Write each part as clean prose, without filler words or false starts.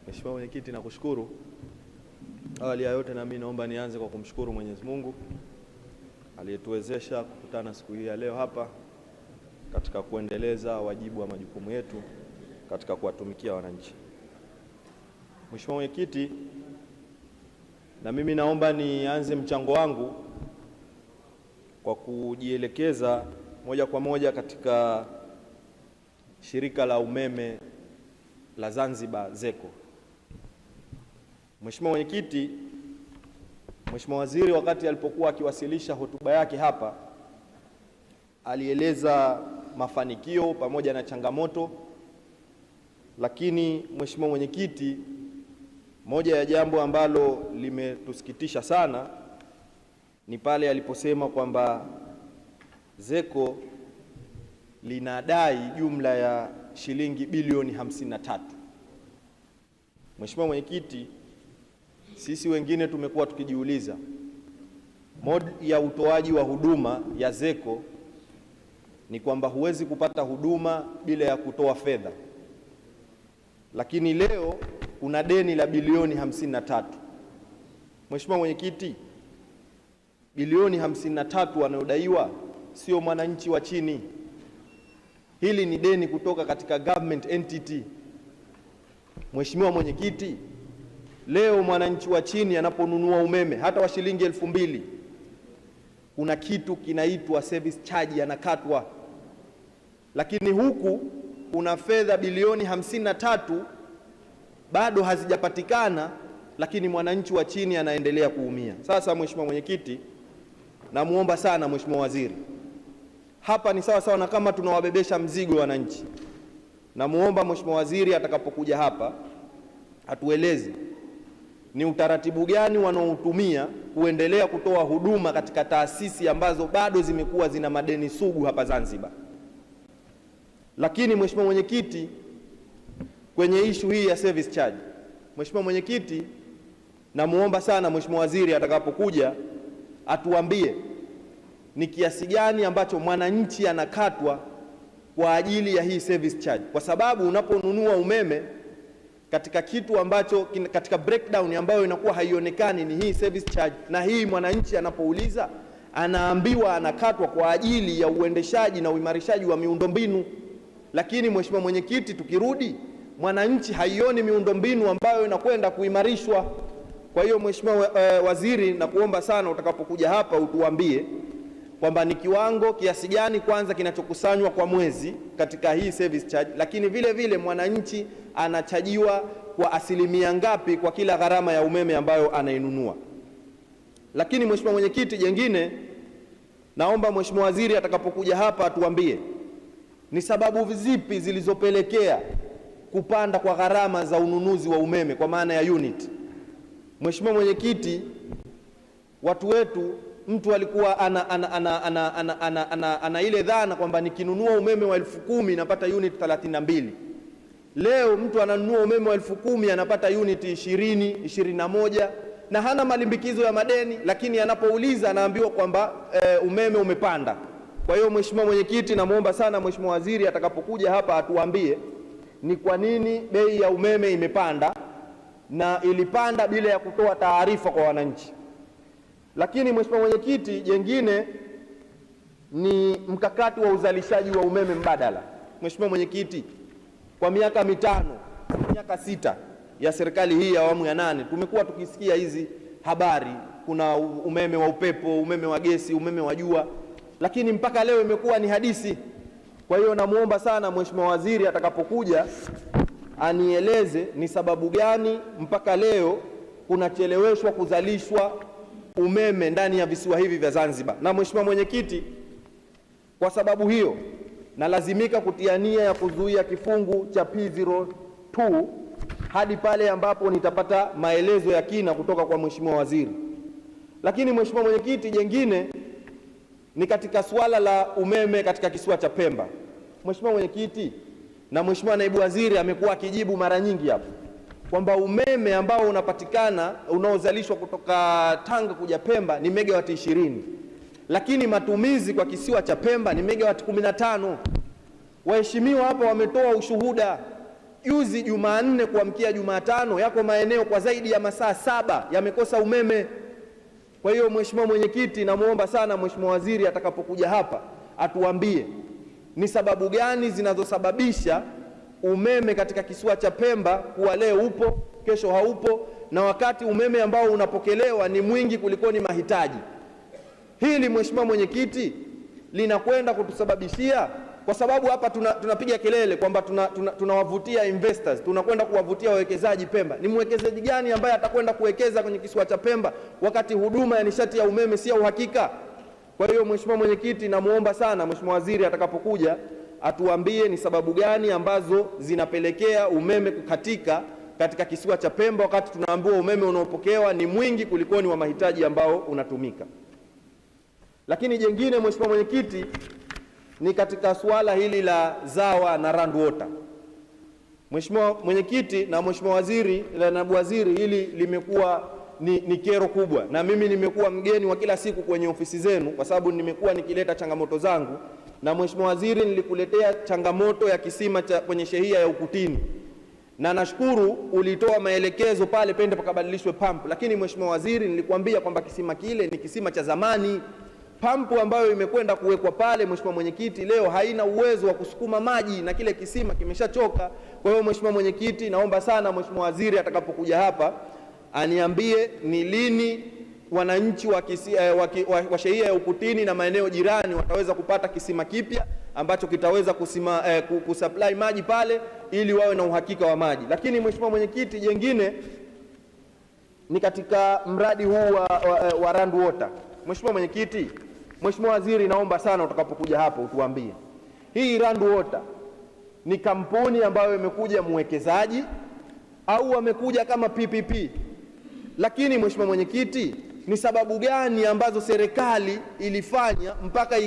Mheshimiwa Mwenyekiti, nakushukuru. Awali ya yote, na mimi naomba nianze kwa kumshukuru Mwenyezi Mungu aliyetuwezesha kukutana siku hii ya leo hapa katika kuendeleza wajibu wa majukumu yetu katika kuwatumikia wananchi. Mheshimiwa Mwenyekiti, na mimi naomba nianze mchango wangu kwa kujielekeza moja kwa moja katika shirika la umeme la Zanzibar ZECO. Mheshimiwa Mwenyekiti, Mheshimiwa Waziri wakati alipokuwa akiwasilisha hotuba yake hapa alieleza mafanikio pamoja na changamoto, lakini Mheshimiwa Mwenyekiti, moja ya jambo ambalo limetusikitisha sana ni pale aliposema kwamba ZECO linadai jumla ya shilingi bilioni 53. Mheshimiwa Mwenyekiti, sisi wengine tumekuwa tukijiuliza mode ya utoaji wa huduma ya ZECO ni kwamba huwezi kupata huduma bila ya kutoa fedha, lakini leo kuna deni la bilioni 53. Mheshimiwa Mwenyekiti, bilioni 53 wanayodaiwa sio mwananchi wa chini. Hili ni deni kutoka katika government entity. Mheshimiwa Mwenyekiti, leo mwananchi wa chini anaponunua umeme hata wa shilingi 2000, kuna kitu kinaitwa service charge yanakatwa, lakini huku kuna fedha bilioni 53 bado hazijapatikana, lakini mwananchi wa chini anaendelea kuumia. Sasa Mheshimiwa Mwenyekiti, namuomba sana Mheshimiwa Waziri, hapa ni sawa sawa na kama tunawabebesha mzigo wananchi. Namuomba Mheshimiwa Waziri atakapokuja hapa atueleze ni utaratibu gani wanaotumia kuendelea kutoa huduma katika taasisi ambazo bado zimekuwa zina madeni sugu hapa Zanzibar. Lakini Mheshimiwa Mwenyekiti, kwenye issue hii ya service charge, Mheshimiwa Mwenyekiti, namuomba sana Mheshimiwa Waziri atakapokuja atuambie ni kiasi gani ambacho mwananchi anakatwa kwa ajili ya hii service charge, kwa sababu unaponunua umeme katika kitu ambacho katika breakdown ambayo inakuwa haionekani ni hii service charge, na hii mwananchi anapouliza anaambiwa anakatwa kwa ajili ya uendeshaji na uimarishaji wa miundombinu. Lakini Mheshimiwa Mwenyekiti, tukirudi mwananchi haioni miundombinu ambayo inakwenda kuimarishwa. Kwa hiyo Mheshimiwa Waziri, na kuomba sana utakapokuja hapa utuambie kwamba ni kiwango kiasi gani kwanza kinachokusanywa kwa mwezi katika hii service charge, lakini vile vile mwananchi anachajiwa kwa asilimia ngapi kwa kila gharama ya umeme ambayo anainunua. Lakini Mheshimiwa Mwenyekiti, jengine naomba Mheshimiwa Waziri atakapokuja hapa atuambie ni sababu zipi zilizopelekea kupanda kwa gharama za ununuzi wa umeme kwa maana ya unit. Mheshimiwa Mwenyekiti, watu wetu, mtu alikuwa ana ile dhana kwamba nikinunua umeme wa 10,000 napata unit 32. Leo mtu ananunua umeme wa 10,000 anapata unit 20, 21 na hana malimbikizo ya madeni, lakini anapouliza anaambiwa kwamba umeme umepanda. Kwa hiyo Mheshimiwa Mwenyekiti, namuomba sana Mheshimiwa Waziri atakapokuja hapa atuambie ni kwa nini bei ya umeme imepanda na ilipanda bila ya kutoa taarifa kwa wananchi. Lakini Mheshimiwa Mwenyekiti, jengine ni mkakati wa uzalishaji wa umeme mbadala. Mheshimiwa Mwenyekiti, kwa miaka 5, miaka 6 ya serikali hii ya awamu ya 8 tumekuwa tukisikia hizi habari, kuna umeme wa upepo, umeme wa gesi, umeme wa jua, lakini mpaka leo imekuwa ni hadithi. Kwa hiyo namuomba sana Mheshimiwa Waziri atakapokuja anieleze ni sababu gani mpaka leo kunacheleweshwa kuzalishwa umeme ndani ya visiwa hivi vya Zanzibar. Na Mheshimiwa Mwenyekiti, kwa sababu hiyo nalazimika kutia nia ya kuzuia kifungu cha P02 hadi pale ambapo nitapata maelezo ya kina kutoka kwa Mheshimiwa Waziri. Lakini Mheshimiwa Mwenyekiti, jengine ni katika suala la umeme katika kisiwa cha Pemba. Mheshimiwa Mwenyekiti, na Mheshimiwa Naibu Waziri amekuwa akijibu mara nyingi hapo kwamba umeme ambao unapatikana unaozalishwa kutoka Tanga kuja Pemba ni megawati 20, lakini matumizi kwa kisiwa cha Pemba ni megawati 15. Waheshimiwa hapa wametoa ushuhuda Juzi Jumanne kuamkia Jumatano yako maeneo kwa zaidi ya masaa 7 yamekosa umeme. Kwa hiyo Mheshimiwa Mwenyekiti, namuomba sana Mheshimiwa Waziri atakapokuja hapa atuambie ni sababu gani zinazosababisha umeme katika kisiwa cha Pemba kuwa leo upo, kesho haupo, na wakati umeme ambao unapokelewa ni mwingi kuliko ni mahitaji. Hili Mheshimiwa Mwenyekiti linakwenda kutusababishia, kwa sababu hapa tunapiga kelele kwamba tunawavutia investors, tunakwenda kuwavutia wawekezaji Pemba. Ni mwekezaji gani ambaye atakwenda kuwekeza kwenye kisiwa cha Pemba wakati huduma ya nishati ya umeme si ya uhakika? Kwa hiyo Mheshimiwa Mwenyekiti, namuomba sana Mheshimiwa Waziri atakapokuja atuambie ni sababu gani ambazo zinapelekea umeme kukatika katika kisiwa cha Pemba wakati tunaambiwa umeme unaopokewa ni mwingi kulikoni wa mahitaji ambao unatumika. Lakini jengine Mheshimiwa Mwenyekiti ni katika suala hili la ZAWA na Rand Water. Mheshimiwa Mwenyekiti na Mheshimiwa Waziri na Naibu Waziri, hili limekuwa ni kero kubwa, na mimi nimekuwa mgeni wa kila siku kwenye ofisi zenu kwa sababu nimekuwa nikileta changamoto zangu. Na Mheshimiwa Waziri, nilikuletea changamoto ya kisima kwenye shehia ya Ukutini, na nashukuru ulitoa maelekezo pale pende pakabadilishwe pampu. Lakini Mheshimiwa Waziri, nilikwambia kwamba kisima kile ni kisima cha zamani. Pampu ambayo imekwenda kuwekwa pale Mheshimiwa Mwenyekiti leo haina uwezo wa kusukuma maji na kile kisima kimeshachoka. Kwa hiyo Mheshimiwa Mwenyekiti, naomba sana Mheshimiwa Waziri atakapokuja hapa aniambie ni lini wananchi wa shehia ya Ukutini na maeneo jirani wataweza kupata kisima kipya ambacho kitaweza kusupply maji pale ili wawe na uhakika wa maji. Lakini Mheshimiwa Mwenyekiti, jengine ni katika mradi huu wa Rand Water. Mheshimiwa Mwenyekiti, Mheshimiwa Waziri, naomba sana utakapokuja hapo utuambie hii Rand Water ni kampuni ambayo imekuja mwekezaji au wamekuja kama PPP? Lakini Mheshimiwa Mwenyekiti, ni sababu gani ambazo serikali ilifanya mpaka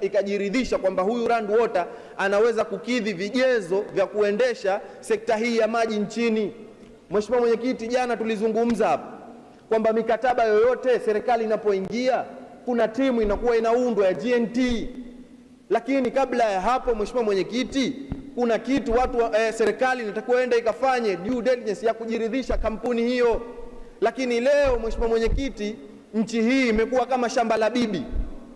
ikajiridhisha kwamba huyu Rand Water anaweza kukidhi vigezo vya kuendesha sekta hii ya maji nchini? Mheshimiwa Mwenyekiti, jana tulizungumza hapa kwamba mikataba yoyote serikali inapoingia kuna timu inakuwa inaundwa ya GNT. Lakini kabla ya hapo Mheshimiwa Mwenyekiti, kuna kitu serikali inatakiwa enda ikafanye due diligence ya kujiridhisha kampuni hiyo. Lakini leo Mheshimiwa Mwenyekiti, nchi hii imekuwa kama shamba la bibi.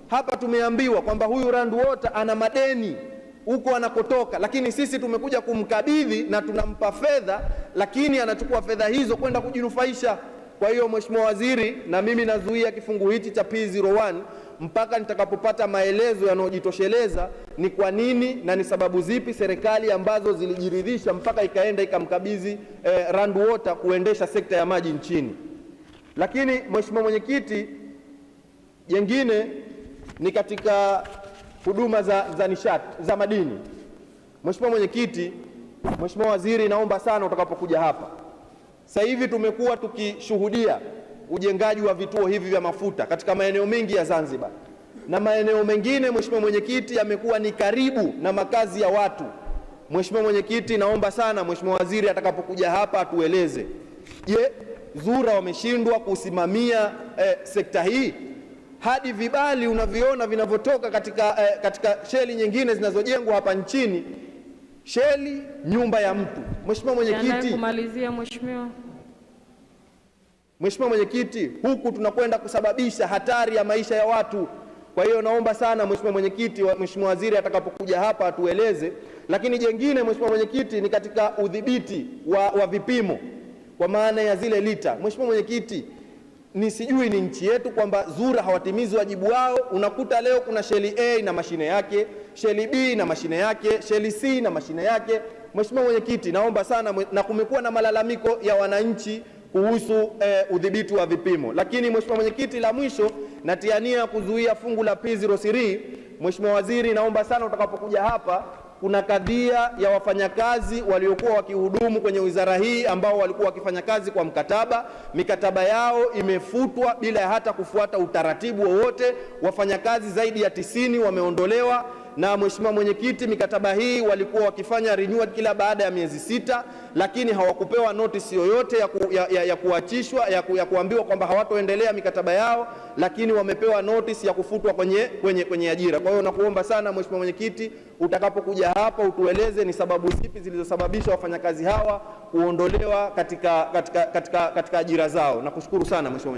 Hapa tumeambiwa kwamba huyu Rand Water ana madeni huko anakotoka, lakini sisi tumekuja kumkabidhi na tunampa fedha, lakini anachukua fedha hizo kwenda kujinufaisha. Kwa hiyo Mheshimiwa Waziri, na mimi nazuia kifungu hichi cha P01 mpaka nitakapopata maelezo yanayojitosheleza ni kwa nini na ni sababu zipi serikali ambazo zilijiridhisha mpaka ikaenda ikamkabidhi Rand Water kuendesha sekta ya maji nchini. Lakini Mheshimiwa Mwenyekiti, jengine ni katika huduma za nishati za madini. Mheshimiwa Mwenyekiti, Mheshimiwa Waziri, naomba sana utakapokuja hapa. Sasa hivi tumekuwa tukishuhudia ujengaji wa vituo hivi vya mafuta katika maeneo mengi ya Zanzibar, na maeneo mengine Mheshimiwa Mwenyekiti yamekuwa ni karibu na makazi ya watu. Mheshimiwa Mwenyekiti, naomba sana Mheshimiwa Waziri atakapokuja hapa atueleze, je, ZURA wameshindwa kusimamia sekta hii? Hadi vibali unaviona vinavyotoka katika sheli nyingine zinazojengwa hapa nchini, sheli nyumba ya mtu. Mheshimiwa Mwenyekiti, kumalizia Mheshimiwa. Mheshimiwa Mwenyekiti, huku tunakwenda kusababisha hatari ya maisha ya watu. Kwa hiyo naomba sana Mheshimiwa Mwenyekiti, Mheshimiwa Waziri atakapokuja hapa atueleze. Lakini jengine Mheshimiwa Mwenyekiti ni katika udhibiti wa vipimo kwa maana ya zile lita. Mheshimiwa Mwenyekiti, sijui ni nchi yetu kwamba ZURA hawatimizi wajibu wao. Unakuta leo kuna sheli A na mashine yake, sheli B na mashine yake, sheli C na mashine yake. Mheshimiwa Mwenyekiti, naomba sana, na kumekuwa na malalamiko ya wananchi kuhusu udhibiti wa vipimo. Lakini Mheshimiwa Mwenyekiti, la mwisho natiania kuzuia fungu la P03. Mheshimiwa Waziri, naomba sana utakapokuja hapa, kuna kadhia ya wafanyakazi waliokuwa wakihudumu kwenye wizara hii ambao walikuwa wakifanya kazi kwa mkataba. Mikataba yao imefutwa bila hata kufuata utaratibu wowote. Wafanyakazi zaidi ya 90 wameondolewa, Na Mheshimiwa Mwenyekiti, mikataba hii walikuwa wakifanya renewal kila baada ya miezi 6, lakini hawakupewa notice yoyote ya kuachishwa, ya kuambiwa kwamba hawatoendelea mikataba yao, lakini wamepewa notice ya kufutwa kwenye ajira. Kwa hiyo nakuomba sana Mheshimiwa Mwenyekiti, utakapokuja hapa utueleze ni sababu zipi zilizosababisha wafanyakazi hawa kuondolewa katika ajira zao. Nakushukuru sana Mheshimiwa.